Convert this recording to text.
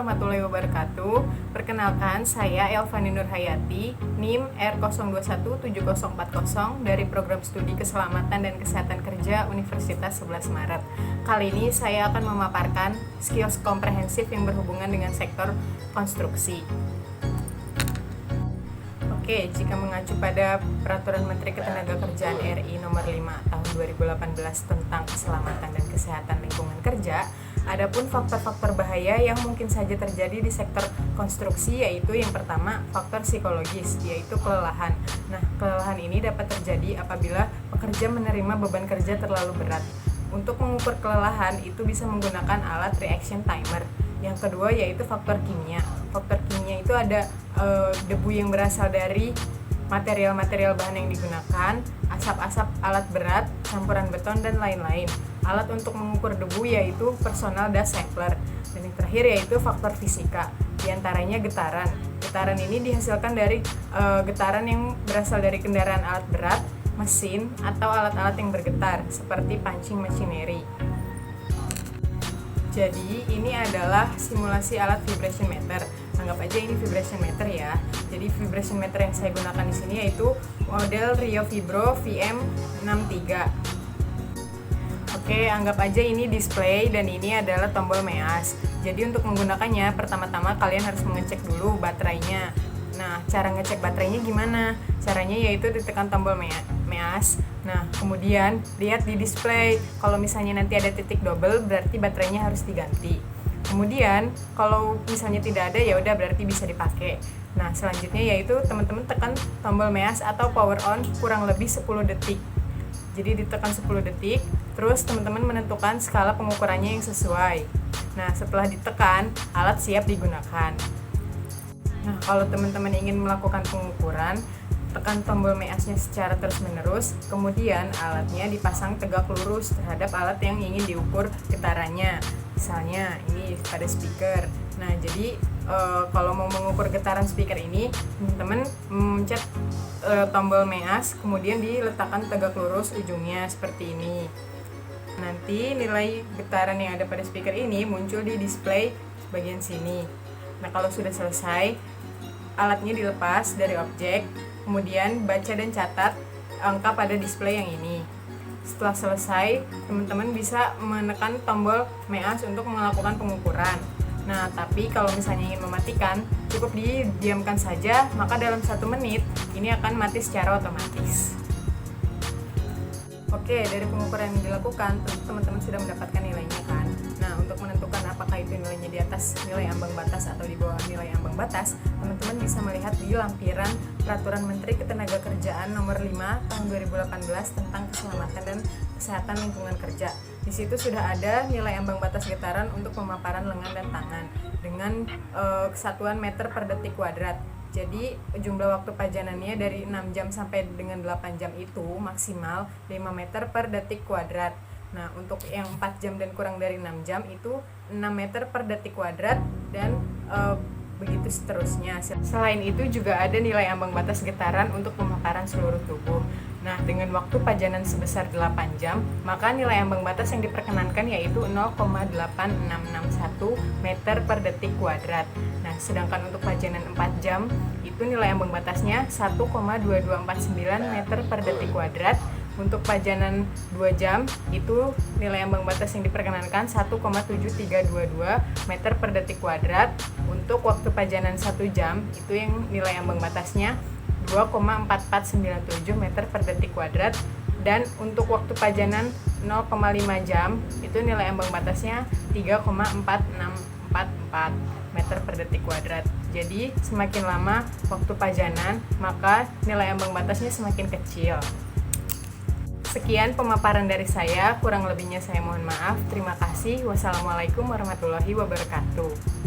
warahmatullahi wabarakatuh. Perkenalkan, saya Elvani Nurhayati, NIM R02170440 dari Program Studi Keselamatan dan Kesehatan Kerja Universitas 11 Maret. Kali ini saya akan memaparkan skills komprehensif yang berhubungan dengan sektor konstruksi. Oke, jika mengacu pada Peraturan Menteri Ketenagakerjaan RI Nomor 5 Tahun 2018 tentang keselamatan dan kesehatan lingkungan kerja, adapun faktor-faktor bahaya yang mungkin saja terjadi di sektor konstruksi, yaitu yang pertama faktor psikologis, yaitu kelelahan. Nah, kelelahan ini dapat terjadi apabila pekerja menerima beban kerja terlalu berat. Untuk mengukur kelelahan itu bisa menggunakan alat reaction timer. Yang kedua yaitu faktor kimia. Faktor kimia itu ada debu yang berasal dari material-material bahan yang digunakan, asap-asap alat berat, campuran beton, dan lain-lain. Alat untuk mengukur debu yaitu personal dust sampler. Dan yang terakhir yaitu faktor fisika, diantaranya getaran. Getaran ini dihasilkan dari getaran yang berasal dari kendaraan alat berat, mesin, atau alat-alat yang bergetar seperti punching machinery. Jadi ini adalah simulasi alat vibration meter. Anggap aja ini vibration meter ya. Jadi vibration meter yang saya gunakan di sini yaitu model Rio Vibro VM63. Oke, anggap aja ini display dan ini adalah tombol meas. Jadi untuk menggunakannya, pertama-tama kalian harus mengecek dulu baterainya. Nah, cara ngecek baterainya gimana? Caranya yaitu ditekan tombol meas. Nah, kemudian lihat di display. Kalau misalnya nanti ada titik double, berarti baterainya harus diganti. Kemudian, kalau misalnya tidak ada, ya udah berarti bisa dipakai. Nah, selanjutnya yaitu teman-teman tekan tombol meas atau power on kurang lebih 10 detik. Jadi ditekan 10 detik, terus teman-teman menentukan skala pengukurannya yang sesuai. Nah, setelah ditekan, alat siap digunakan. Nah, kalau teman-teman ingin melakukan pengukuran, tekan tombol measnya secara terus-menerus, kemudian alatnya dipasang tegak lurus terhadap alat yang ingin diukur getarannya. Misalnya ini pada speaker. Nah, jadi kalau mau mengukur getaran speaker ini, teman-teman mencet tombol meas, kemudian diletakkan tegak lurus ujungnya seperti ini. Nanti nilai getaran yang ada pada speaker ini muncul di display bagian sini. Nah, kalau sudah selesai, alatnya dilepas dari objek, kemudian baca dan catat angka pada display yang ini. Setelah selesai, teman-teman bisa menekan tombol meas untuk melakukan pengukuran. Nah, tapi kalau misalnya ingin mematikan, cukup didiamkan saja, maka dalam 1 menit ini akan mati secara otomatis. Oke, dari pengukuran yang dilakukan, teman-teman sudah mendapatkan nilainya kan? Nah, untuk menentukan apakah itu nilainya di atas nilai ambang batas atau di bawah nilai ambang batas, teman-teman bisa melihat di lampiran Peraturan Menteri Ketenagakerjaan Nomor 5 Tahun 2018 tentang keselamatan dan kesehatan lingkungan kerja. Di situ sudah ada nilai ambang batas getaran untuk pemaparan lengan dan tangan dengan kesatuan meter per detik kuadrat. Jadi jumlah waktu pajanannya dari 6 jam sampai dengan 8 jam itu maksimal 5 meter per detik kuadrat. Nah, untuk yang 4 jam dan kurang dari 6 jam itu 6 meter per detik kuadrat dan begitu seterusnya. Selain itu juga ada nilai ambang batas getaran untuk pemaparan seluruh tubuh. Nah, dengan waktu pajanan sebesar 8 jam, maka nilai ambang batas yang diperkenankan yaitu 0,8661 meter per detik kuadrat. Nah, sedangkan untuk pajanan 4 jam, itu nilai ambang batasnya 1,2249 meter per detik kuadrat. Untuk pajanan 2 jam, itu nilai ambang batas yang diperkenankan 1,7322 meter per detik kuadrat. Untuk waktu pajanan 1 jam, itu yang nilai ambang batasnya 2,4497 meter per detik kuadrat. Dan untuk waktu pajanan 0,5 jam, itu nilai ambang batasnya 3,4644 meter per detik kuadrat. Jadi semakin lama waktu pajanan, maka nilai ambang batasnya semakin kecil. Sekian pemaparan dari saya, kurang lebihnya saya mohon maaf. Terima kasih. Wassalamualaikum warahmatullahi wabarakatuh.